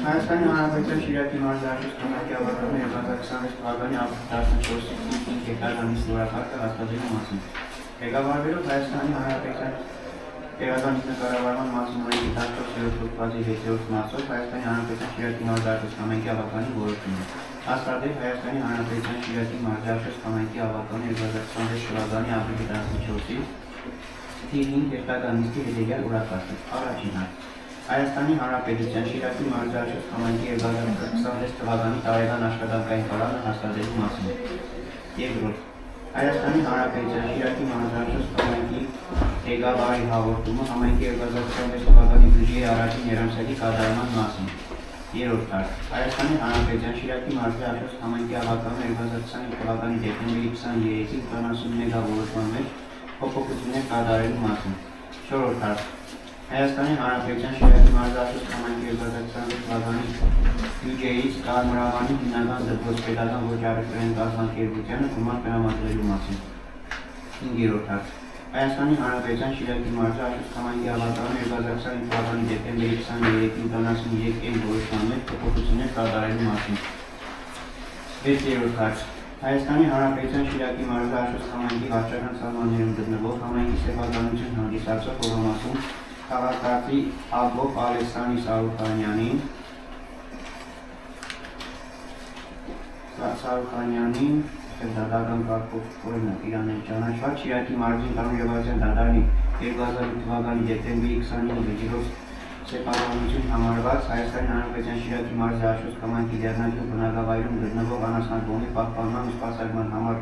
Հայաստանի Հանրապետության Շիրակի մարզարշուց քանակի ավարտողների 2026 թվականի ավգուստ 14-ին գետնականից նորակարգը հաստատելու մասին։ Ղեկավարվելով Հայաստանի Հանրապետության Պետական ինքնակառավարման մասին օրենքի 14-րդ հոդվածի 6-րդ մասով Հայաստանի Հանրապետության Շիրակի մարզարշուց քանակի ավարտանի որոշումը։ Հաստատել Հայաստանի Հանրապետության Շիրակի մարզարշուց քանակի ավարտանի 2026 թվականի ապրիլի 14-ի թիվին գետնականիստի հետևյալ օրակարգը։ Առաջին հարց։ Հայաստանի Հանրապետության Շիրակի մարզարշուց քանակի 2026 թվականի տարեկան աշխատանքային պլանը հաստատելու մասին։ Երկրորդ։ Հայաստանի Հանրապետության Շիրակի մարզարշուց քանակի ղեկավարի հաղորդումը համայնքի 2026 թվականի բյուջեի առաջին երամսյակի կատարման մասին։ Երրորդ հարց։ Հայաստանի Հանրապետության Շիրակի մարզարշուց քանակի ավարտանի 2025 թվականի դեկտեմբերի 23-ին 71 որոշման մեջ փոփոխություններ կատարելու մասին։ Չորրորդ հարց։ Հայաստանի Հանրապետության Շիրակի մարզարշուց քանակի 2026 թվականի բյուջեից Կարմրավանի հիմնական դպրոց պետական ոչ առևտրային կազմակերպությանը գումար տրամադրելու մասին։ 5-րդ հարց։ Հայաստանի Հանրապետության Շիրակի մարզարշուց քանակի ավարտանի 2025 թվականի դեկտեմբերի 23-ին 73 որոշման մեջ փոփոխություններ կատարելու մասին։ 6-րդ հարց։ Հայաստանի Հանրապետության Շիրակի մարզարշուց քանակի վարչական սահմաններում գտնվող համայնքի սեփականություն հանդիսացող հողամասում քաղաքացի Աբոփ Ալեքսանի Սարուխանյանին դատական կարգով օրինակ Իրանեն ճանաչված Շիրակի մարզի կանոնավորության դատարանի 2008 թվականի դեկտեմբերի 29-ի վեճերով սեփականություն համարված Հայաստանի Հանրապետության Շիրակի մարզի արշուց քանակի դեռնագին բնակավայրում գտնվող անասնապահի պահպանման ու սպասարկման համար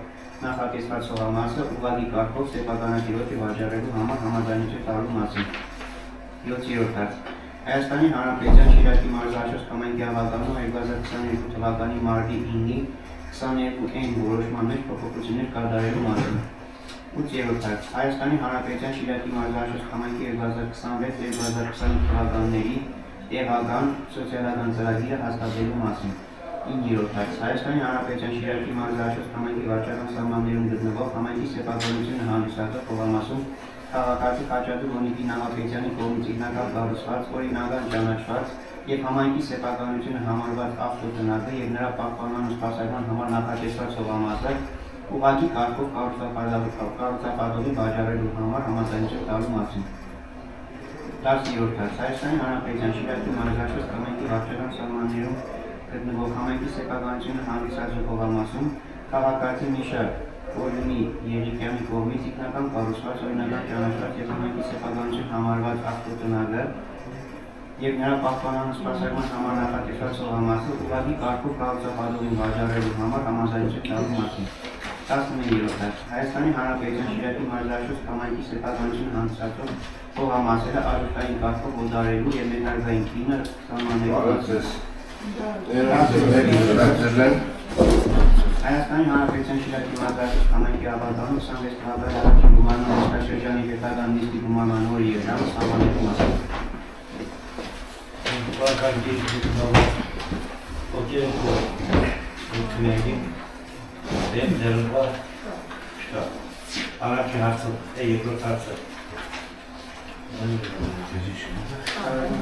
նախատեսված հողամասը ուղղակի կարգով սեփականատիրոջը վաճառելու համար համաձայնություն տալու մասին։ 7-րդ հարց։ Հայաստանի Հանրապետության Շիրակի մարզարշուց քանակի ավարտանում 2022 թվականի մարտի 9-ի 22N որոշման մեջ փոփոխություններ կատարելու մասին։ 8-րդ հարց։ Հայաստանի Հանրապետության Շիրակի մարզարշուց քանակի 2026-2025 թվականների տեղական սոցիալական ծրագիրը հաստատելու մասին։ 9-րդ հարց։ Հայաստանի Հանրապետության Շիրակի մարզարշուց քանակի վարչական սահմաններում գտնվող համայնքի սեփականությունը հանդիսացող հողամասում քաղաքացի Խաչատուր Մոնիկի Նահապետյանի կողմից ինքնական կառուցված, օրինական ճանաչված և համայնքի սեփականությունը համարված ավտոտնակը և նրա պահպանման ու սպասարկման համար նախատեսված հողամասը ուղղակի կարգով կառուցապատողի վաճառելու համար համաձայնություն տալու մասին։ 10-րդ հարց։ Հայաստանի Հանրապետության Շիրակի մարզարշուց քանակի վարչական սահմաններում գտնվող համայնքի սեփականությունը հանդիսացող հողամասում քաղաքացի Միշա Օրյունի Եղիկյանի կողմից ինքնական կառուցված, օրինական ճանաչված և համայնքի սեփականություն համարված ավտոտնակը և նրա պահպանման ու սպասարկման համար նախատեսված հողամասը ուղղակի կարգով կառուցապատողին վաճառելու համար համաձայնություն տալու մասին։ 11-րդ հարց։ Հայաստանի Հանրապետության Շիրակի մարզարշուց քանակի սեփականություն հանդիսացող հողամասերը առևտրային կարգով օդարելու և մետաղային գինը սահմանելու մասին։ Հայաստանի Հանրապետության Շիրակի մարզարշուց քանակի ավարտանում 26 թվականի առաջին գումարման նստաշրջանի պետական նիստի գումարման օրը և ժամը սահմանելու մասին։ Առաջին հարցը, երկրորդ հարցը։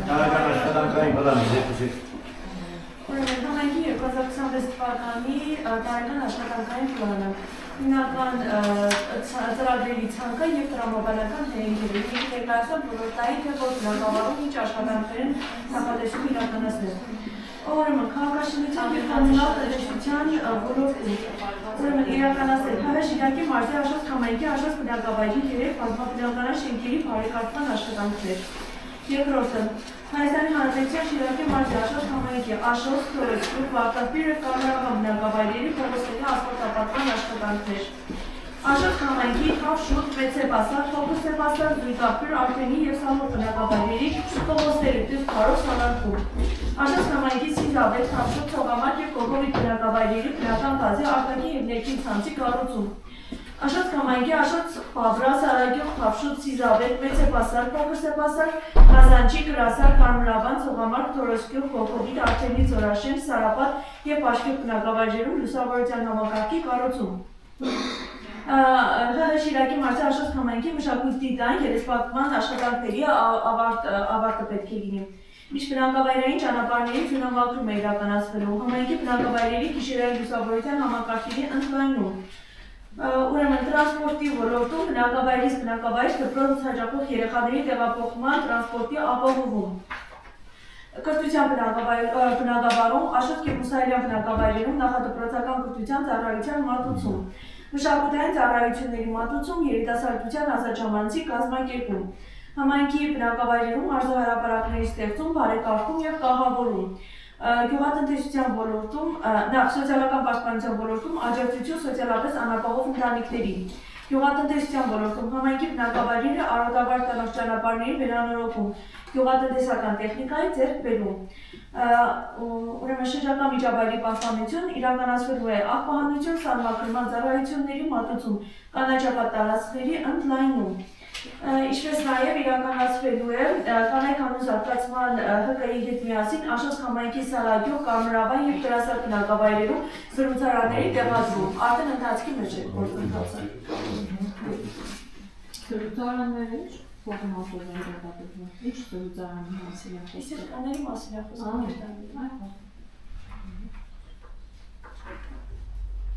Տարեկան աշխատանքային պլանը ձեզի։ Ուրեմն համայնքի 2026 թվականի տարեկան աշխատանքային պլանը հիմնական ծրագրերի ցանկը և տրամաբանական հերինքերը ներկայացնում ոլորտային թե ոչ բնակավարում ինչ աշխատանքներ են նախատեսում իրականացնել։ Ուրեմն քաղաքաշինության և կոմունալ տնտեսության ոլորտում ուրեմն իրականացնել ՀՀ Շիրակի մարզի արշած համայնքի արշած բնակավայրի 3 բազմաբնակարան շենքերի բարեկարգման աշխատանքներ։ Երկրորդը Հայաստանի Հանրապետության Շիրակի մարզի արշած համայնքի Աշոտ, Քյուրոց, Վարդապիր և Կարմրավան բնակավայրերի փողոցների ասֆալտապատման աշխատանքներ։ Աշոտ համայնքի Թավշուտ, Մեծեպասար, Փոքրսեպասար, Զույգապիր, Արտենի և Սալոր բնակավայրերի փողոցների դեպ քարով սանրքում։ Աշոտ համայնքի Սիզավետ, Թավշուտ, Թողամարկ և Կոկովի բնակավայրերի բնական գազի արտաքին և ներքին ցանցի կառուցում։ Աշոտ համայնքի Աշոտ Բաբրա, Սարագյուղ, Թավշուտ, Սիզավետ, Մեծեպասար, Փոքրսեպասար, Կազանչի, Գրասար, Կարմրավան, Թողամարկ, Թորոսկյուղ, Կոկովի, Արտենի, Ձորաշեն, Սարապատ և Պաշկետ բնակավայրերում լուսավորության համակարգի կառուցում։ ՀՀ Շիրակի մարզի արշած համայնքի մշակույթի դիզայն երեսպատման աշխատանքների ավարտը պետք է լինի։ Միշտ բնակավայրային ճանապարհների թյունամաքրում է իրականացվելու, համայնքի բնակավայրերի գիշերային լուսավորության համակարգերի ընդլայնում։ Ուրեմն տրանսպորտի ոլորտում բնակավայրից բնակավայր դպրոց հաճախող երեխաների տեղափոխման տրանսպորտի ապահովում։ Կրթության բնագավառում, Աշոտ Կեպուսայելյան բնակավայրերում նախադպրոցական կրթության ծառայության մատուցում, մշակութային ծառայությունների մատուցում, երիտասարդության ազատժամանցի կազմակերպում, համայնքի բնակավայրերում մարզահրապարակների ստեղծում, բարեկարգում և կահավորում, գյուղատնտեսության ոլորտում, նախ սոցիալական պաշտպանության ոլորտում աջակցություն սոցիալապես անապահով ընտանիքներին, գյուղատնտեսության ոլորտում համայնքի բնակավայրերը արոտավար տանող ճանապարհների վերանորոգում, գյուղատնտեսական տեխնիկայի ձեռքբերում, ուրեմն շրջակա միջավայրի պահպանություն իրականացվելու է աղբահանություն սահմանման ծառայությունների մատուցում, կանաչապատ տարածքների ընդլայնում, ինչպես նաև իրականացվելու է կանայք անուն զարգացման ՀԿ-ի հետ միասին Աշոտ համայնքի Սարագյուղ, Կարմրավան և Տրասար բնակավայրերում զրուցարանների տեղադրում, արդեն ընթացքի մեջ է գործընթացը։ Զրուցարանները փոխում ապօրինի ինչ զրուցարանի մասին է խոսքը։ Իսկականների մասին է խոսքը։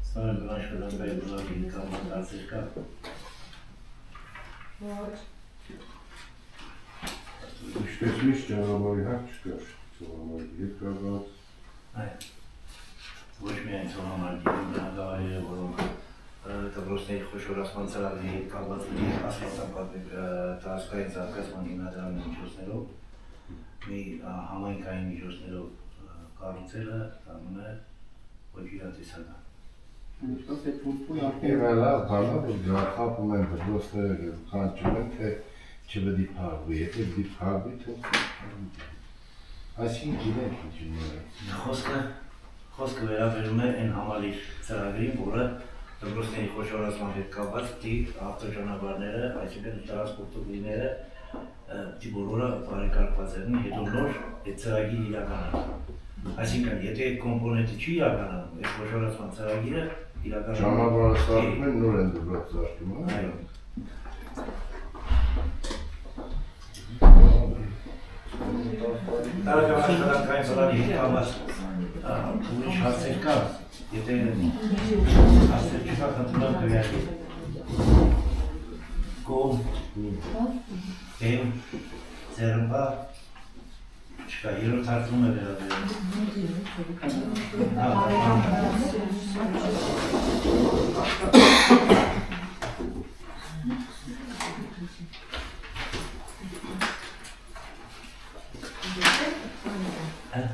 Ստան բնաշխատական բնագին կամ դասեր կա։ Ինչպես միշտ ճանապարհի հարց չկար, ճանապարհի հետ կապված։ Այո։ Ոչ միայն ճանապարհի բնագավառները, որոնք դպրոցների խոշորացման ծրագրի հետ կապված ասֆալտապատ տարածքային զարգացման հիմնադրամի միջոցներով, մի համայնքային միջոցներով կառուցելը կանում է ոչ իրատեսական։ Եվելա, բանա, որ գախապում են դպրոցները խանջում են, թե չպետք է փակվի, եթե պիտի փակվի, թե այսինքն գիտենք ինչ ունի։ Խոսքը վերաբերում է այն համալիր ծրագրին, որը դպրոցների խոշորացման հետ կապված պիտի ավտոճանապարհները, այսինքն տրանսպորտուղիները պիտի բոլորը բարեկարգված են, հետո նոր այդ ծրագիրը իրականանում։ Այսինքն, եթե այդ կոմպոնենտը չի իրականանում, այդ խոշորացման ծրագիրը իրականանում։ Ճանապարհը ստացվում են, նոր են դպրոց ստացվում, Այո։ Տարածաշրջանային ծրագրի հետ կապված ուրիշ հարցեր կա, եթե հարցեր չկա, խնդրում եմ քվեարկել։ Կողմ, դեմ, ձեռնպա, չկա, երրորդ հարցում է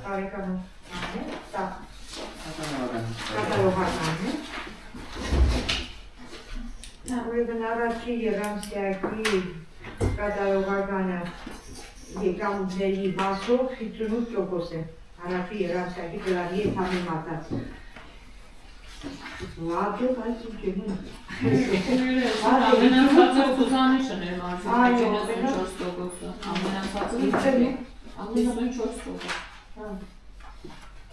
Բարեկամներ, դա կատարողականն է։ Ուրեմն առաջի եռամսյակի կատարողականը եկամուտների մասով 58% է։ Առաջի եռամսյակի դրամի հետ համեմատած։ Լավ է, բայց ինչ է։ Ամենացածը Սուզանիշն էր մարզի 54%, ամենացածը 54%։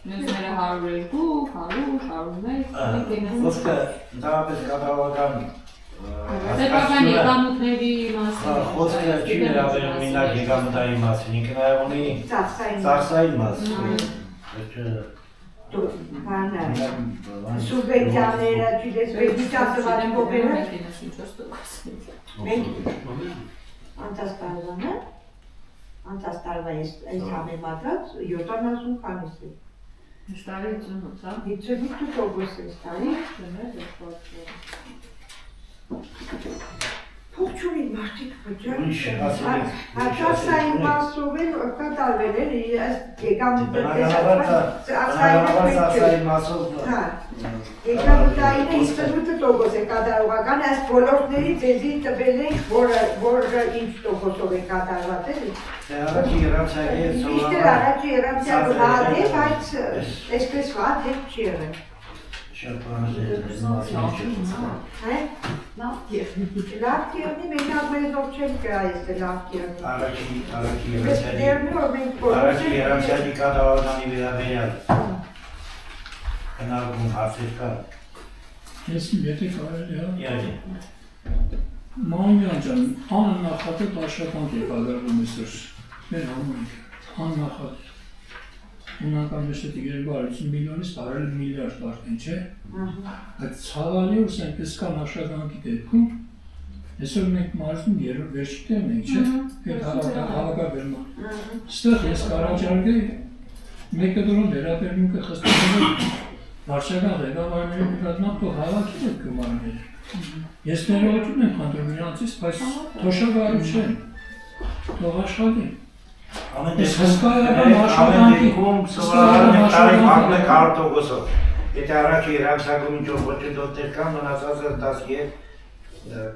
Մյուսները 102, 100, 101, Խոսքը ընդհանրապես կատարողական Սեփական եկամուտների մասին։ Խոսքը չի վերաբերում մենակ եկամուտային մասին, ինքը նաև ունի ծախսային մաս։ Սուբվենցիաները, չգիտես, վերջիչացը վարինկոպերը։ Մենք անցած տարվա այս համեմատած 70 քանիս է։ Շտարի 58, հա։ 58% է ստարի։ Փող չունի մարդիկ վճար։ Հաճասային մասով են կատարվել են, այս եկամուտը ծախսային մասով եկամուտային 58% է կատարողական, այս ոլորտների ձեզի տվել ենք, որը ինչ տոկոսով է կատարված էլի։ Առաջի եռամսյակի Միշտ առաջի եռամսյակը վատ է, բայց այսպես վատ հետ չի եղել։ Շատ բանալի Լավ կերնի, մենակ մեզով չեն կրա եստե լավ կերնի։ Առաջի եռամսյակի կատարողականի վերաբերյալ քննարկում հարցեր կա։ Ես եթե կարելի է։ Յանի։ Մանույան ջան, աննախադեպ աշխատանք եք ալերվում այսօր մեր համայնքը։ աննախад հիմնական մեջտեղի 250 միլիոնից բարել միլիարդ բարձր չէ։ Այդ ցավալի ու այնպես կան աշխատանքի դեպքում այսօր մենք մարզում երրորդ վերջի տերն ենք, չէ՞։ Այդ հավաքաբերման։ Ստեղ ես կարաճարգեի մեկը դուրում վերաբերմունքը խստացնելով վարչական ղեկավարների նկատմամբ թող հավաքի այդ գումարները։ Ես ներողություն եմ խնդրում իրանցից, բայց թոշակառու չեն, թող աշխատեն։ Ես հսկայական աշխատանքի հարտոգոսով, եթե առաջի երակսակում ինչ-որ ոչնդոտներ կան, մնացածը 10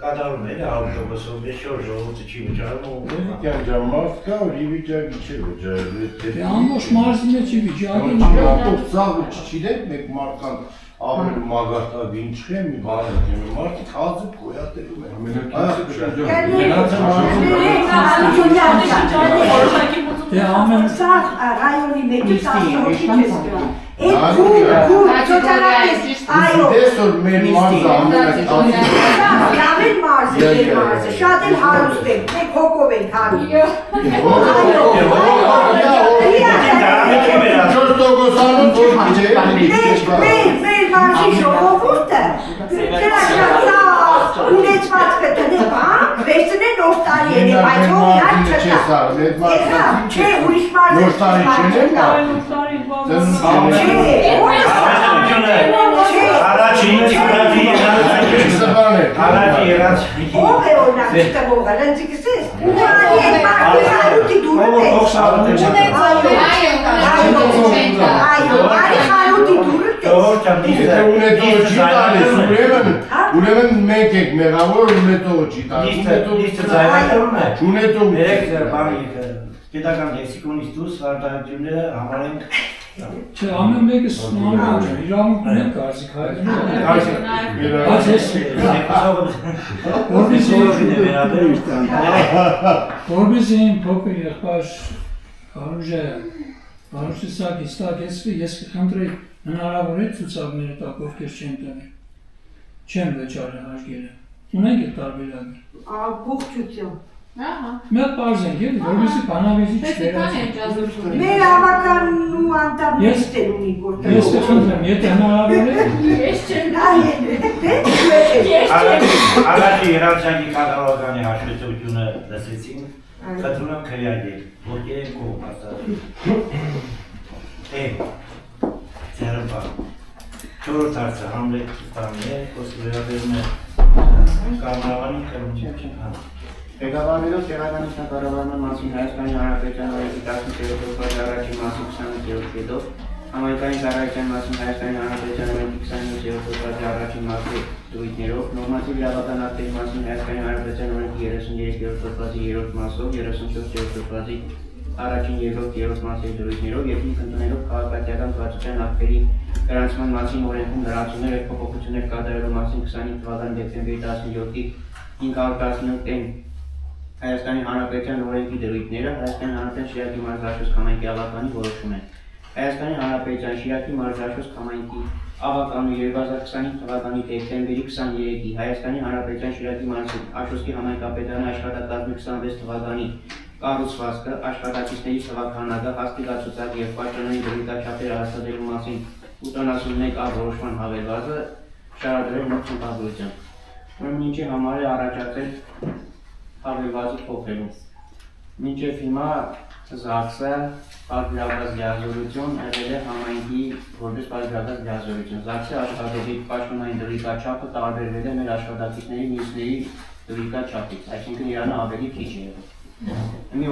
կատարում էլ հարտոգոսով, ես շոր ժողովուրդը չի վճարում։ Դեպքյան ժամանակ կա, որ ի վիճակի չէ վճարել։ Ամբողջ մարզի մեջ ի վիճակի չէ։ Ամբողջ ծաղը չչիրեք, մեկ մարդկան ավելի մագարտագին չէ, մի բան եմ, մարդիկ հազիվ գոյատելու են։ Սա ռայոնի մեջի 10-րդ չես գա։ Այդ քուր ճոճարակես, այո։ Դեսոր մեր մարզը Ամեն մարզը, շատ էլ հարուստ ենք, մենք հոգով ենք հարուստ։ Մեր մարզի ժողովուրդը դրա շատ ունեցվածքը տնե բանք, վերցնեն նոր տարի են, բայց հող իհար չկա։ Չէ, ուրիշ մարզը Ով է օրնակ տվողը, լնձիկս ես, ունանի են մարդի խարութի դուրը այո, արի խարութի դուրը ուրեմն մենք եք մեղավոր ունետողը չի տալիս Պետական լեքսիկոնից դուրս արտահայտությունները համարենք Չէ, ամեն մեկը սնարվան է, իրավունք ունեն կարծիք հայտնի։ Որպեսզի իմ փոքր եղբայր Հարուժը սակից տակեցվի, ես կխնդրեի հնարավոր է ցուցակները տակ, ովքեր չեն տվել, չեն վճարել հաշկերը, ունենք է տարբերակը։ Ողջություն։ Մեկ պարզ ենք էլ, որպեսզի բանավեզի չվերացնենք։ Մեր հավաքանու անդամներից են ունի գործը։ Ես կխնդրեմ, եթե հնարավոր է։ Ես չեմ Առաջի երաշխակի կատարողականի հաշվետվությունը լսեցինք, խնդրում եմ քրեագել, ովքեր են կողմ հաստատում։ Ձերմպա, չորրորդ հարցը Համլետ տանի է, խոսքը վերաբերում է կամարավանի քրմություն։ Ղեկավարելով տեղական ինքնակառավարման մասին Հայաստանի Հանրապետության օրենքի 13-րդ հոդվածի առաջին մասի 28-րդ կետով, համայնքային ծառայության մասին Հայաստանի Հանրապետության օրենքի 27-րդ հոդվածի առաջին մասի դրույթներով, նորմատիվ իրավական ակտերի մասին Հայաստանի Հանրապետության օրենքի 33-րդ հոդվածի 3-րդ մասով, 34-րդ հոդվածի առաջին, երրորդ մասի դրույթներով եւ ինքնընդունելով քաղաքացիական կառավարության ակտերի գրանցման մասին օրենքում լրացումներ եւ փոփոխություններ կատարելու մասին 25 թվականի դեկտեմբերի 17-ի 517-ն Հայաստանի Հանրապետության օրենքի դրույթները Հայաստանի Հանրապետության Շիրակի մարզաշուս համայնքի ավականի որոշում են։ Հայաստանի Հանրապետության Շիրակի մարզաշուս համայնքի ավականու 2025 թվականի դեկտեմբերի 23-ի Հայաստանի Հանրապետության Շիրակի մարզաշուսի համայնքապետարանի աշխատակազմի 26 թվականի կառուցվածքը, աշխատակիցների թվաքանակը, հաստիգացուցակ եւ պաշտոնային դրույթաչափերը հաստատելու մասին 81 որոշման հավելվածը շարադրել նոր ցուցադրության։ Ուրեմն ինչի համար է առաջացել հավելվածը փոխելու։ Մինչև հիմա ԶԱԳՍ-ը պատվիրակված լիազորություն եղել է համայնքի որպես պատվիրակված լիազորություն։ ԶԱԳՍ-ի աշխատողի պաշտոնային դրույթաչափը տարբերվել է մեր աշխատակիցների մյուսների դրույթաչափից, այսինքն իրանը ավելի քիչ է եղել։ Մի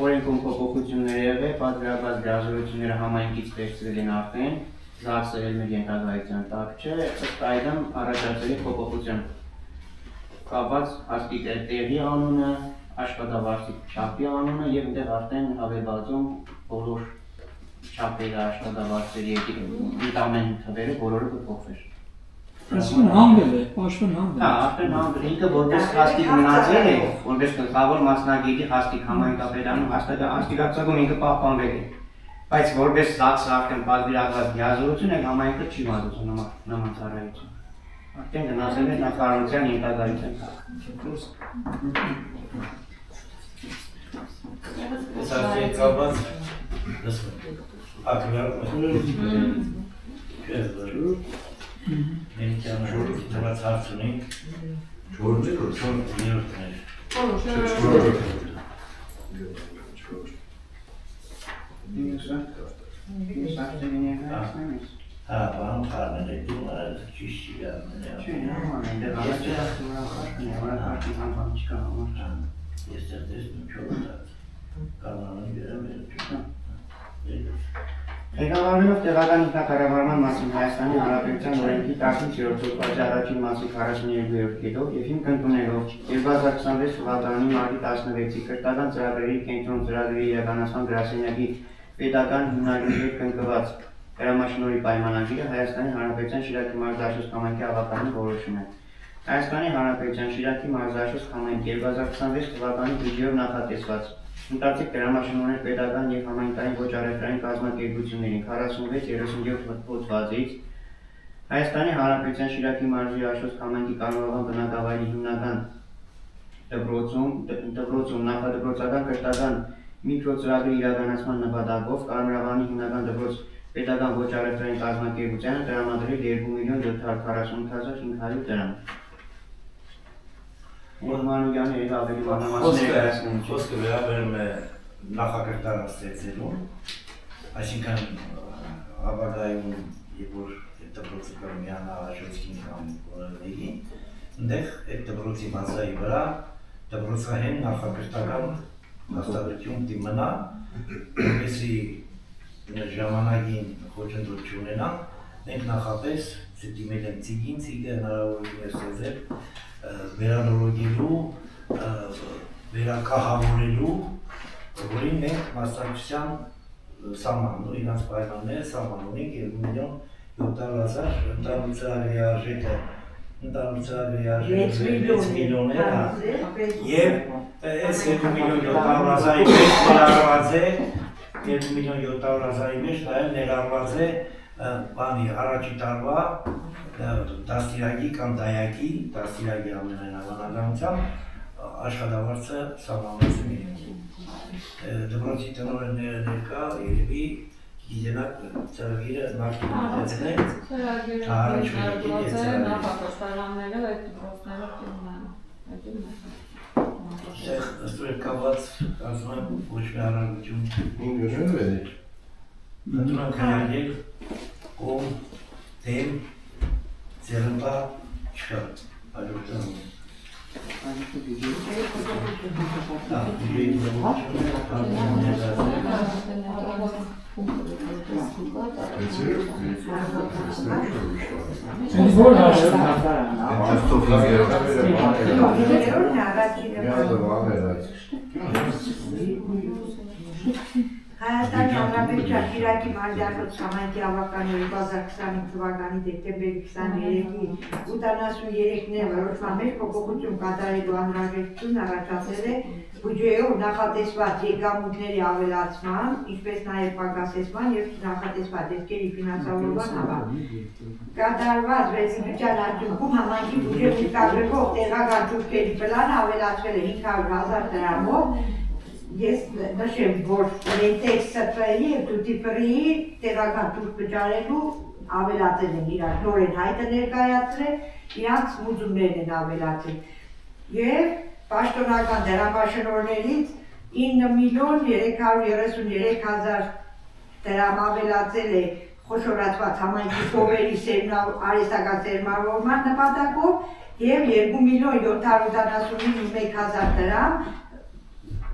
օրենքում փոփոխություններ եղել, պատվիրակված լիազորությունները համայնքից վերցրել են արդեն, ԶԱԳՍ-ը էլ մեր ենթակայության տակ չէ, ըստ այդմ առաջացել է փոփոխություն։ Կապված հաստիկ տեղի անունը, աշխատավարձի չափի անունը եւ այնտեղ արդեն հավելվածում բոլոր չափերը աշխատավարձերի ամեն թվերը բոլորը կփոխվեր։ Այսինքն հանգել է, պաշտպան հանգել։ Հա, արդեն հանգել ինքը որպես հաստիկ մնացել է, որպես գլխավոր մասնագետի հաստիկ համայնքապետարանում հաստիկացակում ինքը պահպանվել է։ Բայց որպես ԶԱԳՍ-ը արդեն պատվիրակված լիազորություն է համայնքը չի մատուցում նման ծառայություն։ Արդեն գնացել է նախարարության ենթակայության։ Սարսի կապած լսում ակվարում մենք ճանաչորդ թվաց հարց ունենք չորրորդներ բան խարներ է դու ճիշտ ես տեսնում չորրորդած կանոնի Ղեկավարելով տեղական ինքնակառավարման մասին Հայաստանի Հանրապետության օրենքի 15-րդ հոդվածի առաջին մասի 42-րդ կետով և հիմք ընդունելով 2026 թվականի մարտի 16-ի քրթական ծրագրերի կենտրոն ծրագրերի իրականացման գրասենյակի պետական հիմնադրամի հետ կնքված հրամաշնորհի պայմանագիրը Հայաստանի Հանրապետության Շիրակի մարզաշուշ համայնքի ավարտանի որոշում է։ Հայաստանի Հանրապետության Շիրակի մարզաշուշ համայնքի 2026 թվականի բյուջեով նախատեսված Ընթացիկ դրամաշնորհներ պետական և համայնքային ոչ առևտրային կազմակերպություններին 46-37 հոդվածից Հայաստանի Հանրապետության Շիրակի մարզի Աշոտ համայնքի կառավարման բնակավայրի հիմնական դպրոցում նախադպրոցական քրթական միկրոծրագրի իրականացման նպատակով Կարմրավանի հիմնական դպրոց պետական ոչ առևտրային կազմակերպությանը տրամադրել 2,748,500 դրամ։ Մանուկյանը հետ ավելի մանրամասներ խոսքը վերաբերում է նախակրթարան ստեղծելուն, այսինքն ապագայում, երբ որ դպրոցը կմիանա Աշոտին կամ Կորալեին, այնտեղ այդ դպրոցի բազայի վրա դպրոցահեն նախակրթական հաստատություն դիմնա, որպեսզի ժամանակին խոչընդոտ չունենան, մենք նախապես դիմել ենք ցիգը հնարավորություն է ստեղծել վերանորոգելու, վերակահավորելու, որին մենք մասնակցության սահման, իրանց պայմանները սահման ունենք 2,700,000 ընդհանուր ծրագրի արժեքը 6 միլիոն է և այս 2,700,000-ի մեջ ներառված է 2,700,000-ի մեջ նաև ներառված է բանի առաջի տարվա դաստիարակի կամ դայակի, դաստիարակի ամենայնավանականությամբ աշխատավարձը սահմանված է միայն։ Դպրոցի տնօրենները ներկա երևի գիտենակ ծրագիրը նախկին մտածել նախապաշտարանները այդ դպրոցները ըստ կապված ասում եմ ոչ մի առավելություն ընդունում քննարկել կողմ դեմ ձեռնպա չկա այլորդան Հայաստանի Հանրապետության Շիրակի մարզի Աշոտ համայնքի ավարտանի 2025 թվականի դեկտեմբերի 23-ի 83-րդ որոշման մեջ փոփոխություն կատարելու անհրաժեշտություն առաջացել է բյուջեով նախատեսված եկամուտների ավելացման, ինչպես նաև պակասեցման և նախատեսված դեպքերի ֆինանսավորման համար։ Կատարված ռեզիդենցիալ արդյունքում համայնքի բյուջեում կազմվող տեղական ճուղերի պլանը ավելացվել է 500,000 դրամով։ Ես նշեմ, որ Lentex SPI և Tutti Free տեղական ճուղ վճարելու ավելացել են իրար նորեն հայտը ներկայացրել, իրանց մուծումներն են ավելացել։ Եվ պաշտոնական դրամաշնորհներից 9,333,000 դրամ ավելացել է խոշորացված համայնքի փողերի արհեստական սերմավորման նպատակով և 2,771,000 դրամ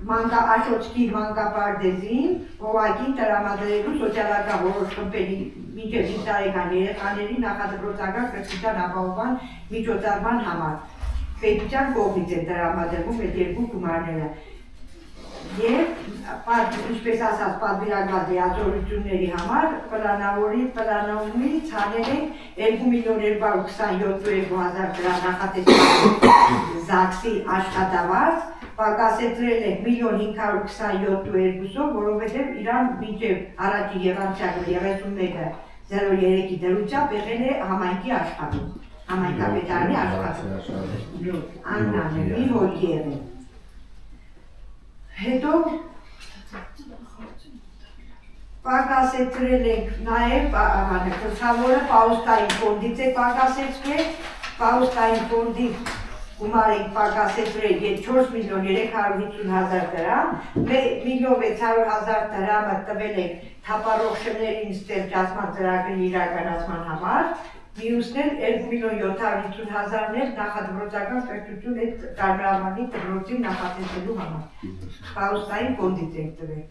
Աշոտքի մանկապարտեզին հողակին տրամադրելու սոցիալական որոշ խմբերի մինչև 5 տարեկան երեխաների նախադպրոցական կրթության ապահովման միջոցառման համար։ Պետության կողմից են տրամադրվում այդ երկու գումարները։ Եվ ինչպես ասած պատվիրակված լիազորությունների համար պլանավորումից հանել են 2,227,000 դրամ նախատեսված ԶԱԳՍ-ի աշխատավարձ, պակասեցրել ենք 1,527,200-ով, որովհետև իրան մինչև առաջի եղանցյակը 31,03-ի դրությամբ եղել է համայնքի աշխատում, համայնքապետարանի աշխատում։ Աննան է, մի հոգի եղել։ Հետո Պակասեցրել ենք նաև գլխավորը պաուստային ֆոնդից է պակասեցրել, պաուստային ֆոնդի գումար ենք պակասեցրել 4 միլիոն 350,000 դրամ, 1,600,000 դրամը տվել ենք թափառող շներին ստեղծման ծրագրի իրականացման համար, մյուսն էլ 2,750,000-ներ նախադպրոցական կրթություն այդ Կարմրավանի դպրոցի նախատեսելու համար, պաուստային ֆոնդից ենք տվել։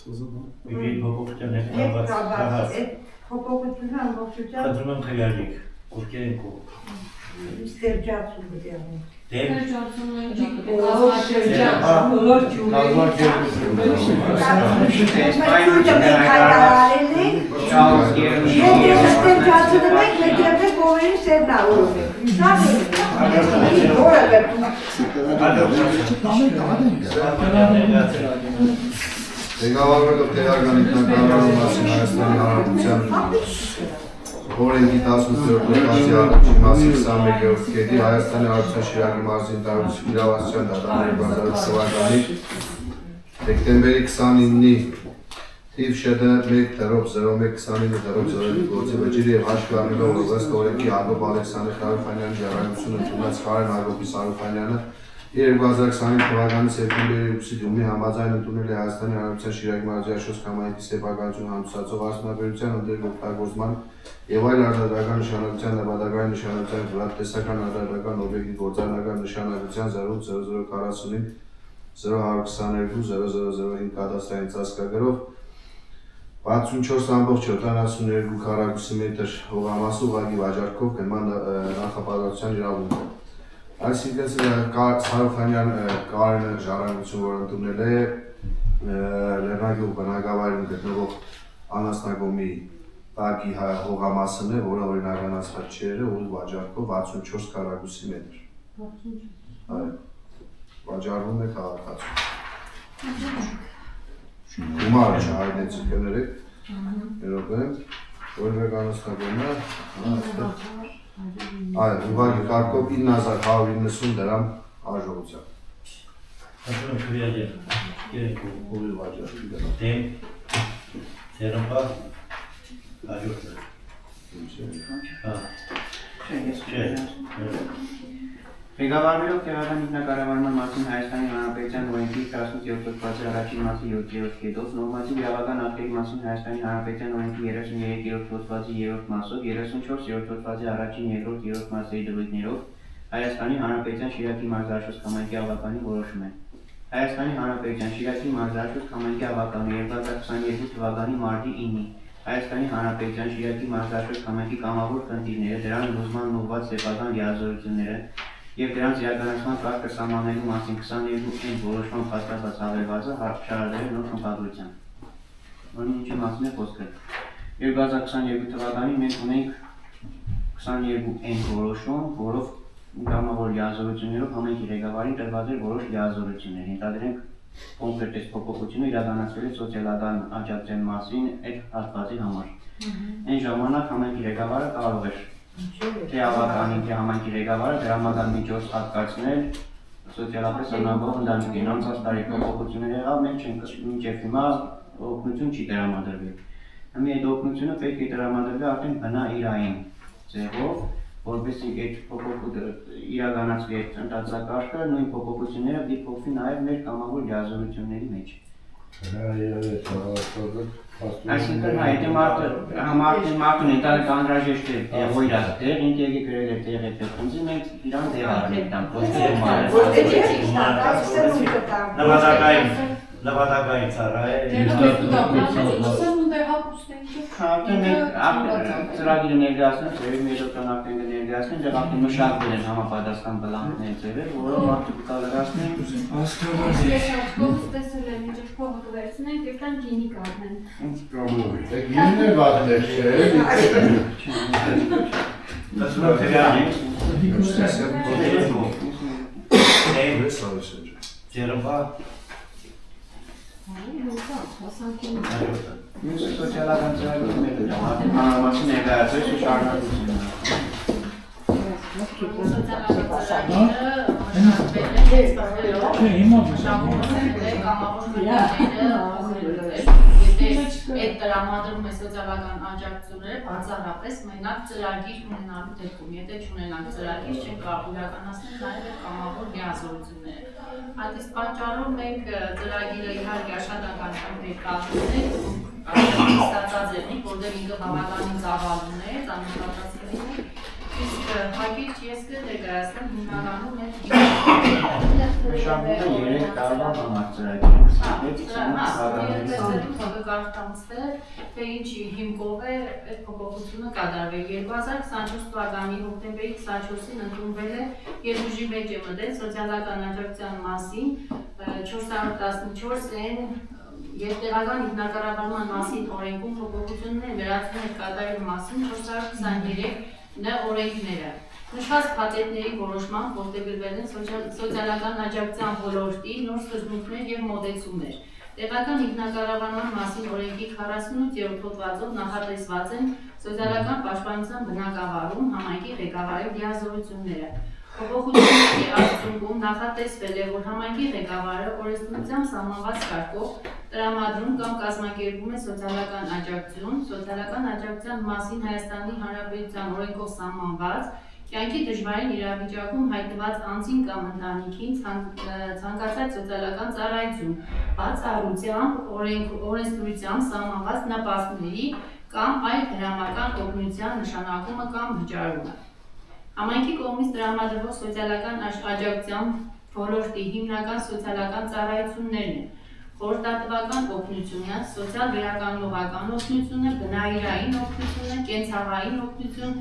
Իգեի փոփոխության Այդ փոփոխությունը ամբողջությամբ խնդրում եմ քվեարկեք, ովքեր են կողմ։ ստեղծացում դեռ։ Դեմ Ղեկավարվելով տեղական ինքնակառավարման մասին Հայաստանի Հանրապետության օրենքի 18-րդ հոդվածի առաջին մասի 21-րդ կետի Հայաստանի Հանրապետության Շիրակի մարզի ընտրության իրավասության դատարանի 2008 թվականի դեկտեմբերի 29-ի թիվ ՇԴ 1-01-29-02 գործի վճիրի և հաշվի առնելով ըստ օրենքի Հակոբ Ալեքսանդր Հարությունյանի ժառանգությունը ընդունած Կարեն Հակոբի Հարությունյանը 2025 թվականի սեպտեմբերի 8-ի դումի համաձայն ընդունել է Հայաստանի Հանրապետության Շիրակի մարզի Աշոս կամայնքի սեփականություն հանդիսացող արդյունաբերության ընդդեմ օգտագործման և այլ արտադրական նշանակության նպատակային նշանակության վրատտեսական արտադրական օբյեկտի գործառնական նշանակության 00045 0122 0005 կադաստրային ծածկագրով 64.72 քառակուսի մետր հողամասը ուղղակի վաճառքով գնման նախապատրաստության իրավունք է։ Այսինքն Հարությունյան Կարենը ժառանգություն, որ ընդունել է Լեռնագյուղ բնակավայրում գտնվող անասնագոմի տակի հողամասն է, որը օրինականացված չէ, ուղիղ վաճառքով 64 քառակուսի մետր։ Վաճառվում է քաղաքացու։ Գումարը չհայտնեցի կներեք, օրինակ անասնագոմը ուղղակի կարգով 9,190 դրամ արժողությամբ։ խնդրում եմ քվեարկեք, երեք ովի վաճառ։ Դեմ Սերամփա հաջորդ։ Ղեկավարվելով տեղական ինքնակառավարման մասին Հայաստանի Հանրապետության օրենքի 17 հոդվածի առաջին մասի 7-րդ կետով, նորմատիվ իրավական ակտերի մասին Հայաստանի Հանրապետության օրենքի 33-րդ հոդվածի 3-րդ մասով, 34-րդ հոդվածի առաջին, 2-րդ, 3-րդ մասերի դրույթներով Հայաստանի Հանրապետության Շիրակի մարզի Աշոս կամայնքի ավականի որոշում է։ Հայաստանի Հանրապետության Շիրակի մարզի Աշոս կամայնքի ավականը 2022 թվականի մարտի 9-ի Հայաստանի Հանրապետության Շիրակի մարզի Աշոս կամայնքի կամավոր խնդիրները, դրան լուծման ուղղված սեփական լիազորությունները և դրանց իրականացման կարգը սահմանելու մասին 22 որոշման փաստացած հավելվածը շարադրել նոր խմբագրությամբ։ Որին ինչի մասին է խոսքը։ 2022 թվականին մենք ունենք 22 որոշում, որով կամավոր լիազորություններով համայնքի ղեկավարին տրված էր որոշ լիազորություններ։ Ենթադրենք կոնկրետ փոփոխությունը իրականացվել է սոցիալական աջակցության մասին այդ հատվածի համար։ Այն ժամանակ համայնքի ղեկավարը կարող էր թե ավականին, թե համայնքի ղեկավարը դրամական միջոց հատկացնել սոցիալապես անաբող ընտանիքին, անցած տարի փոփոխություններ եղավ, մենք չենք մինչև հիմա օգնություն չի տրամադրվել։ Հիմա այդ օգնությունը պետք է տրամադրվի արդեն բնաիրային ձևով, որպեսզի այդ իրականացվի այդ ընթացակարգը, նույն փոփոխությունները պետք է փոխվի նաև մեր կամավոր լիազորությունների մեջ։ Այսինքն այդ մարդուն ընտանիք անհրաժեշտ է օրինակ դեր, ինք եկի գրել է տեղ է փոխունձի, մենք իրան դեր առնենք տան, նվատակային ծառա է։ Ծրագիրը ներկայացնենք, ծրագիրը մեջոկան ակտենգը ներկայացնենք, դեռ արդեն մշակվել են համապատասխան պլաններ ձևեր, որով մարդու կկալերացնենք։ Կողս տեսել եմ, ինչ փողը կվերցնենք, և տան գինի կառնեն։ Գինն է վատներ չէ։ Սերամփա Մյուսը սոցիալական ծրագրերն են, հանրամասի ներկայացրեց ու շարունակություն։ կազմվել է ծրագրերով, շահումները կամավոր գնահատները այդ տրամադրում է սոցիալական աջակցությունները բացառապես մենակ ծրագիր ունենալու դեպքում, եթե չունենանք ծրագիր, չենք կարող իրականացնել նաև այդ կամավոր լիազորությունները։ Այդ իսկ պատճառով մենք ծրագիրը իհարկե աշխատանքային կազմում ենք, ստացած եղնիկ, որտեղ ինքը բավականին ծավալուն է, ծանոթացածներին է, իսկ հակիրճ ես կներկայացնեմ հիմնականում մեր Շահումը 3 տարվա համար ծրագիր կկարտամստել, թե ինչի հիմքով է այդ փոփոխությունը կատարվել։ 2024 թվականի հոկտեմբերի 24-ին ընդունվել է եւ ուժի մեջ է մտել սոցիալական աջակցության մասին 414-ն եւ տեղական ինքնակառավարման մասին օրենքում փոփոխություններ վերացումներ կատարելու մասին 423 Ն օրենքները։ Նշված փաթեթների որոշմամբ որդեգրվել են սոցիալական աջակցության ոլորտի նոր սկզբունքներ եւ մոտեցումներ։ Տեղական ինքնակառավարման մասին օրենքի 48-րդ հոդվածով նախատեսված են սոցիալական պաշտպանության բնագավառում համայնքի ղեկավարի լիազորությունները։ Փոփոխությունների արդյունքում նախատեսվել է, որ համայնքի ղեկավարը օրենսդրությամբ սահմանված կարգով տրամադրում կամ կազմակերպում է սոցիալական աջակցության մասին Հայաստանի Հանրապետության օրենքով սահմանված կյանքի դժվարին իրավիճակում հայտնված անձին կամ ընտանիքին ցանկացած սոցիալական ծառայություն, բացառությամբ օրենսդրությամբ սահմանված նպաստների կամ այլ դրամական օգնության նշանակումը կամ վճարումը։ Համայնքի կողմից տրամադրվող սոցիալական աջակցության ոլորտի հիմնական սոցիալական ծառայություններն են խորհրդատվական օգնությունը, սոցիալ-վերականգնողական օգնությունը, բնայրային օգնությունը, կենցաղային օգնություն,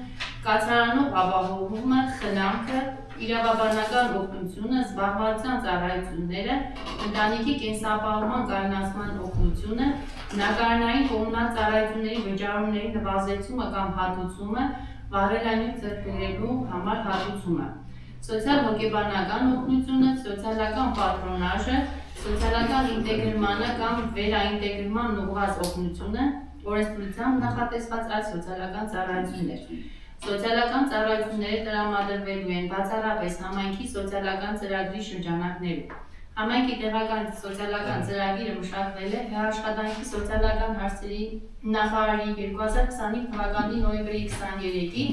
կացարանով ապահովումը, խնամքը, իրավաբանական օգնությունը, զբաղվածության ծառայությունները, ընտանիքի կենսապահովման կայունացման օգնությունը, բնակարանային կոմունալ ծառայությունների վճարումների նվազեցումը կամ հատուցումը, վարելանյութ ձեռք բերելու համար հատուցումը, սոցիալ-հոգեբանական օգնությունը, սոցիալական պատրոնաժը, սոցիալական ինտեգրմանը կամ վերաինտեգրման ուղղված օգնությունը, օրենսդրությամբ նախատեսված այլ սոցիալական ծառայություններ։ Սոցիալական ծառայությունները տրամադրվելու են բացառապես համայնքի սոցիալական ծրագրի շրջանակներում։ Համայնքի տեղական սոցիալական ծրագիրը մշակվել է Աշխատանքի սոցիալական հարցերի նախարարի 2025 թվականի նոյեմբերի 23-ի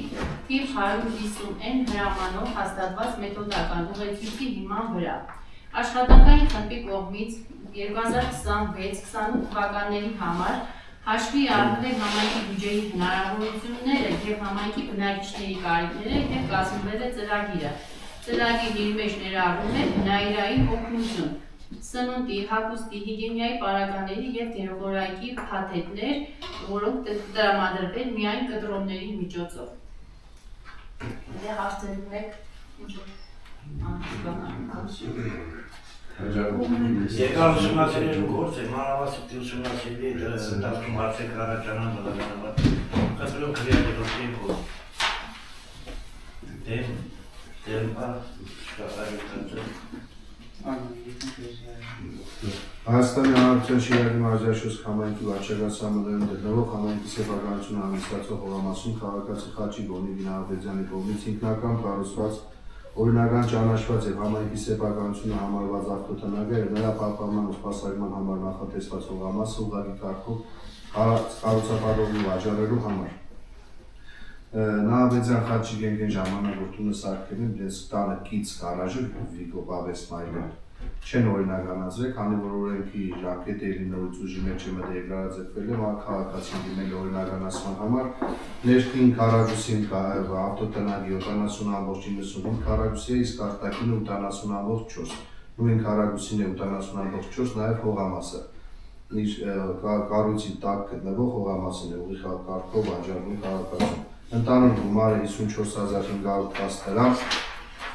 թիվ 150N հրամանով հաստատված մեթոդական ուղեցույցի հիման վրա։ Աշխատանքային խմբի կողմից 2026-28 թվականների համար հաշվի առնվել համայնքի բյուջեի հնարավորությունները եւ համայնքի բնակիչների կարիքները եւ կազմվել է ծրագիրը։ Ծրագիրը իր մեջ ներառում է բնայրային օգնություն, սնունդի, հագուստի, հիգիենայի պարագաների եւ գերոխորայքի փաթեթներ, որոնք տրամադրվել միայն կտրոնների միջոցով։ Դե հարցեր ունեք, ինչ Երկար ուսումնասիրելու գործ է, մանավանդ ուսումնասիրելի դասում հարցեր առաջանան բնականաբար կտրում քրեատիվի գործ։ Հայաստանի Հանրապետության Շիրակի մարզաշուս համայնքի վարչակազմներում գտնվող համայնքի սեփականությունը հանդիսացող հողամասում քաղաքացի Խաչի Գոնի Վինահարդեզյանի կողմից ինքնական կառուցված օրինական ճանաչված եւ համայնքի սեփականությունը համարված ավտոտնագը եւ նրա պահպանման ու սպասարկման համար նախատեսված հողամասը ուղղակի կարգով կառուցապատողի վաճառելու համար։ Նահավեդյան Խաչի Գենգեն ժամանակորդությունը սարքել են դες տանը կից գարաժը Վիգո Բաբեսմայլը չեն օրինականացրել, քանի որ օրենքի ժամկետերի նորից ուժի մեջ է մտերգրաձգվել է քաղաքացին դիմել օրինականացման համար ներքին քառակուսին ավտոտնագի 70.95 քառակուսի է, իսկ արտաքինը 80.4 նույն քառակուսին է 80.4 նաև հողամասը իր կառույցի տակ գտնվող հողամասն է ուղիղ կարգով վաճառվում քաղաքացուն։ Ընդհանուր գումարը 54.510 դրամ,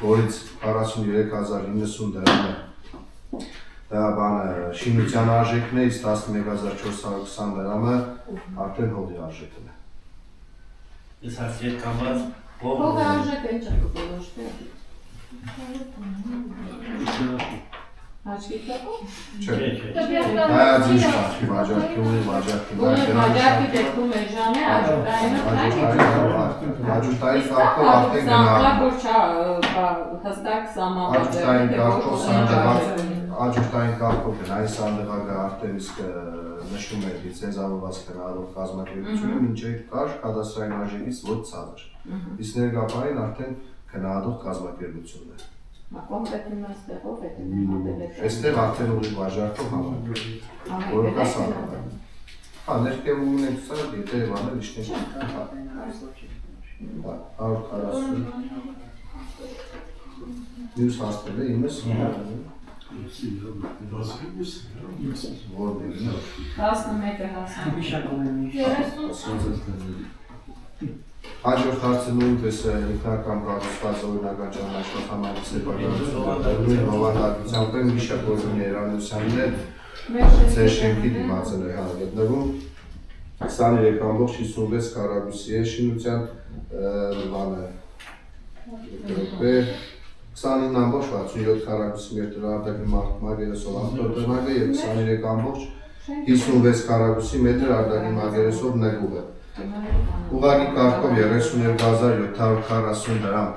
որից 43.090 դրամը շինության արժեքն է, իսկ 11.420 դրամը արդեն հողի արժեքն է։ Ես հարցի հետ կապված Հողի արժեքը ինչ է կորոշվել։ Աչքի տակով։ Չէ։ Հայացի շարքի վաճառքի ունի վաճառքի։ Վաճառքի դեպքում էժան է, աջուտային Աջուտային կարգով արդեն գնահատվում։ հստակ սահմանված Աջուտային կարգով գնային սանդղակը արդեն իսկ նշում է լիցենզավորված գնահատող կազմակերպությունը, մինչև կար կադաստրային արժեքից ոչ ցածր։ Իսկ ներկայացին արդեն գնահատող կազմակերպությունն է։ Կոմպետենտը ստեղով է։ Այստեղ արդեն ունի վաճառքով համակարգ, որը կա սանդղակ։ Հա, ներքևում ունենք սա, եթե բաներ իշտենք։ 140 մյուս հասնել է իմս։ Որն է։ 11-ը հասան։ Հաջորդ հարցը նույնպես ինքնական կառուցված օրինական ճանաչված համայնքի սեփականությունն հովանդակությամբ են Միշակոզյանի Երանոսյանն է ձեր շենքի դիմաց է գտնվում 23.56 քառակուսի է շինության բանը 29.67 քառակուսի մետր արտաքին մագերեսով ավտոտնակ է եւ 23.56 քառակուսի մետր արտաքին մագերեսով նեգուղ է Ուղղակի կարգով 32,740 դրամ,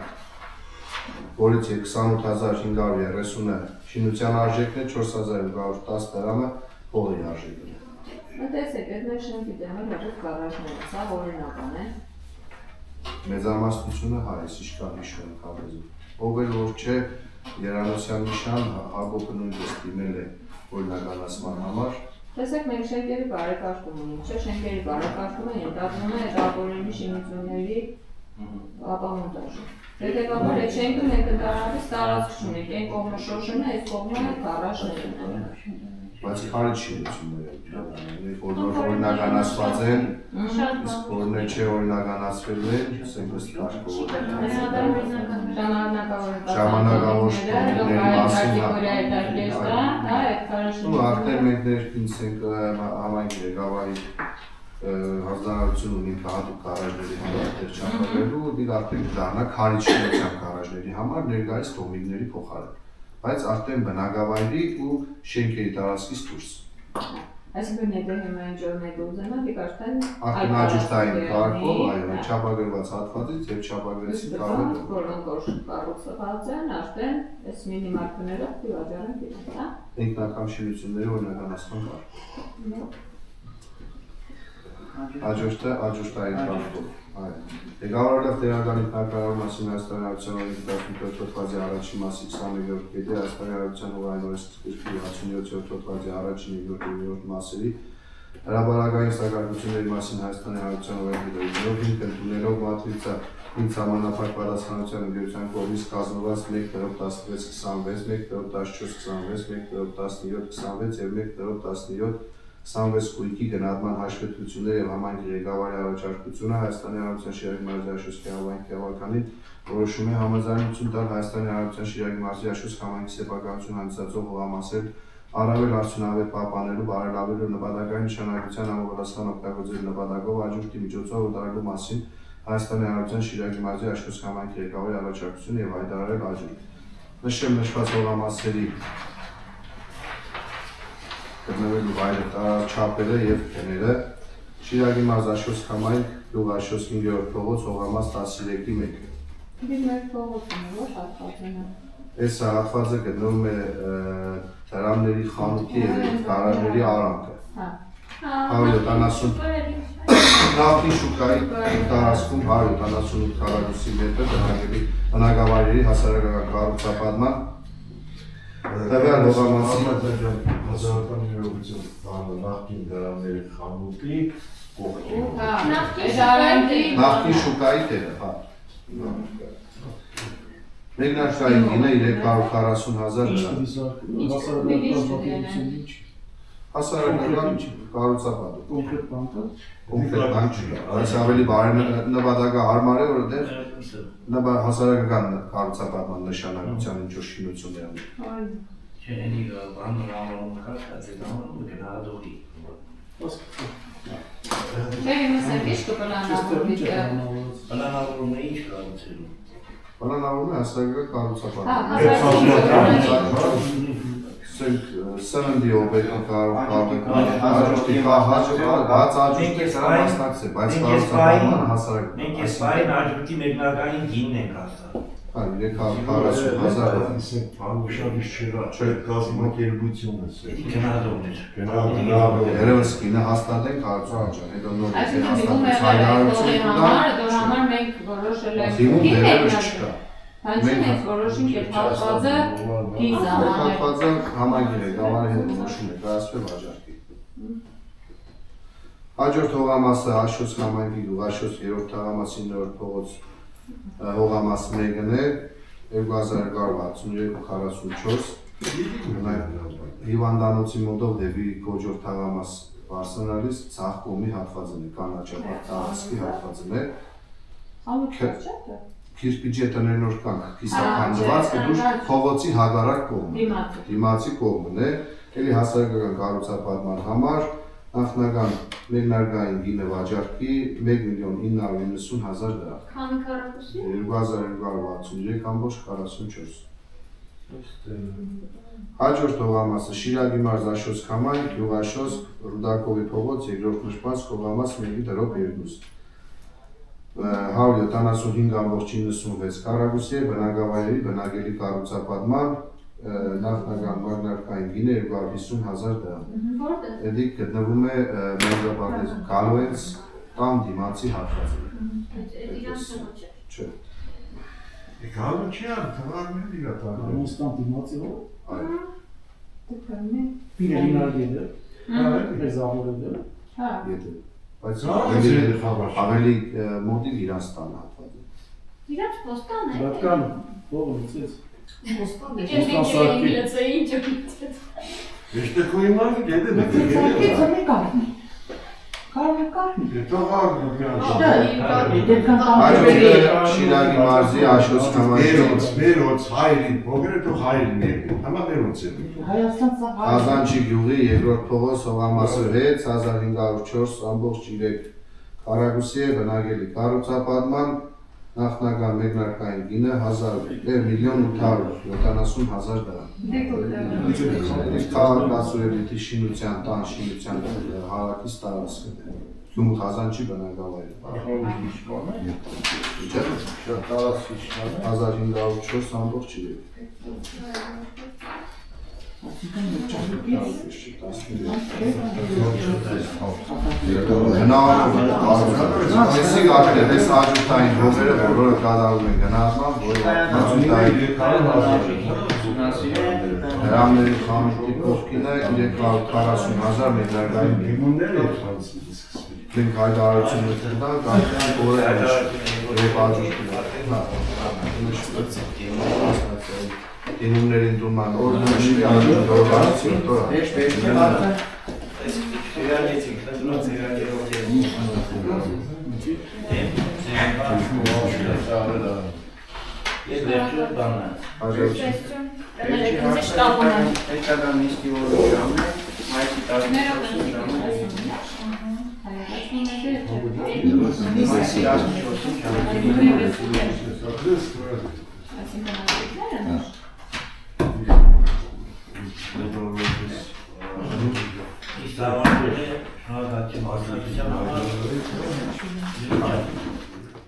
որից 28,530-ը շինության արժեքն է, 4,510 դրամը փողի արժեքն է։ Տեսեք, այդ մեր շենքի դեմը հաջորդ գարաժները, սա օրինական է։ Մեծամասնությունը հայ Սիշկան հիշում են կապեզում։ Ով էլ որ չէ, Երանոսյան նշան Հակոբը նույնպես դիմել է օրինականացման համար։ Տեսեք, մենք շենքերի բարեկարգում ունենք, չէ, շենքերի բարեկարգումը ենթադրում է ժապոնի շինությունների ապամոնտաժը։ Հետևաբար այդ շենքը մենք ընդհանրապես տարածք չունենք, այն կողմը շոշն է, այս կողմը գարաժներն են։ Բայց քարի շինությունները, որ օրինականացված են, իսկ որներ չէ օրինականացվել են, ասենք ըստ կարգով։ Ժամանակավոր շտոմների մասին արդեն մենք ներքինց ենք համայնքի ղեկավարի հանձնարարություն ունի հատուկ գարաժների համար չափագրելու, դիք արդեն դառնա քարի շինության գարաժների համար ներկայիս տոմիկների փոխարեն, բայց արդեն բնակավայրի ու շենքերի տարածքից դուրս։ Այսինքն եթե հիմա ինչ որ մեկ ուզենա, դիք արդեն աջուշտային կարգով, այո, չափագրված հատվածից եւ չափագրեցի կարգով, որոնք որ կառուցված են, արդեն այս մինիմալ քներով դիվաճառեն դիպ, հա։ Ինքնակամ շինությունների օրինականացման կարգ։ Աջուշտային կարգով, այո։ Ղեկավարելով տեղական ինքնակառավարման մասին Հայաստանի Հանրապետության օրենքի 17-րդ հոդվածի առաջին մասի 21-րդ կետի Հայաստանի Հանրապետության հողային օրենսգրքի 67-րդ հոդվածի առաջին 7-րդ մասերի հրապարակային սակարկությունների մասին Հայաստանի Հանրապետության օրենքի 9-րդ ընդունելով մատրիցա ինձ համանախագահ պատասխանատվության ընկերության կողմից կազմված 1.1626, 1.1426, 1.1726 եւ 1.1726 կույքի գնահատման հաշվետվությունները եւ համայնքի ղեկավարի առաջարկությունը Հայաստանի Հանրապետության Շիրակի մարզի Աշոտսկի համայնքի ավականին որոշում է համաձայնություն տալ Հայաստանի Հանրապետության Շիրակի մարզի Աշոտսկ համայնքի սեփականություն հանդիսացող հողամասեր առավել արդյունավետ պահպանելու, բարելավելու նպատակային նշանակության համապատասխան օգտագործելու նպատակով աջուշտի միջոցով օտարելու մասին Հայաստանի Հանրապետության Շիրակի մարզի Աշոտսկ համայնքի ղեկավարի առաջարկությունը եւ հայտարարել աջուրդ։ Նշեմ նշված հողամասերի գտնվելու վայրը, տարածչափերը եւ թեները Շիրակի մարզ Աշոտսկ համայնք գյուղ Աշոտսկ 5-րդ փողոց հողամաս 13-ի 1-ը։ Դիք մեր փողոցն է, որ հատվածն է։ Այս հատվածը գտնվում է դրամների խանութի եւ գարաժների արանքը։ Հա։ 170 Նախին շուկայի տարածքում 178 քառակուսի մետր բնակավայրերի հասարակական կառուցապատման տվյալ հողամասի հազարական իրողություն նախին դրամների խանութի կողքին։ Նախին շուկայի տեղը, հա։ Մեկնարկային գինը 340,000 դրամ։ Հասարակական կառուցապատում։ Կոնկրետ բան կա։ Կոնկրետ բան չկա, բայց ավելի բարի նպատակահարմար է, որովհետև հասարակական կառուցապատման նշանակության ինչ-որ շինություններ ունի։ Չէ, էնի բանն անվանում կա, կացետանում գնահատողի։ Չէ, հիմա սերվիշ կպլանավորվի։ Պլանավորումը ինչ կառուցելու։ Պլանավորում է հասարակական կառուցապատում։ Սննդի օբեկտը կարող հաջորդի բաց աջորդի սրա մասնակցել, բայց կառուցապատման հասարակ։ Մենք այս պահին աջորդի մեկնարկային գինն ենք ասում։ 340,000 Անուշավիշ չէ, կազմակերպությունը Գնահատողներ։ Երևս կինը հաստատենք հարցում ջան, հետո նոր Այսինքն դու համար մենք որոշել ենք Հաջորդ մենք որոշենք այդ հատվածը գիզ անել։ Հատվածը համագիր է, գավառի հետ որոշում է, կայացվել վաճառքի։ Հաջորդ հողամասը Աշոց համայնքի Գյուղաշոց 3-րդ թաղամասի նոր փողոց հողամաս 1-ն է 2242-44 հիվանդանոցի մոտով դեպի Գոջոր թաղամաս Բարսանալից ցախ կողմի հատվածն է, կանաչապատ տարածքի հատվածն է։ Քիրպիջի տներն որ կան կիսաքանդված, դուր փողոցի հակառակ կողմն է, դիմացի կողմն է, էլի հասարակական կառուցապատման համար նախնական մեկնարկային գինը վաճառքի 1,990,000 դրամ։ Քանի քառակուսի։ 2263.44։ Հաջորդ հողամասը Շիրակի մարզ Աշոց համայնք, Գյուղաշոց Ռուդակովի փողոց 2-րդ նշված հողամաս 1.2 175.96 քառակուսի բնակավայրերի բնակելի կառուցապատման նախնական մեկնարկային գինը 250,000 դրամ։ Որտե՞ղ։ Էդիկ գտնվում է Մերձապատեզ Գալուենց տան դիմացի հատվածում։ Իրանց չէ։ Չէ։ Գալու չի ար, թվարներ իրա տանը։ Կոնստանտ դիմացի հո։ Այո։ Պիրելինար գեդը։ Այո, զավորել։ Հա։ Եթե բայց ավելի մոտիկ իրանց տան հատվածը։ Իրանց պոստան է։ Բական, ողջույն։ Este cu imagine de de Շիրակի մարզի Աշոց համայնքի Մերոց հայրին, փոքրը հայրին է։ Համա մերոց է։ Ղազանչի գյուղի երկրորդ փողոց հողամասը 6504.3 քառակուսի է բնակելի կառուցապատման նախնական մեկնարկային գինը 1,870,000 դրամ։ Քաղաքացիների շինության տան շինության հարակից տարածքը Գյումրի Ղազանչի բնակավայրը 1504.3 Այսի արդեն այս աջութային հողերը բոլորը կատարում են գնահատման, որը հրամների խանութի կողքինը 340,000 մեկնարկային մենք հայտարարություն ունենք, կարծեմ օրը երբ աջութին Դինումների ընդունման օրգանների աջութավորվածություն Իսլամական շնորհակալություն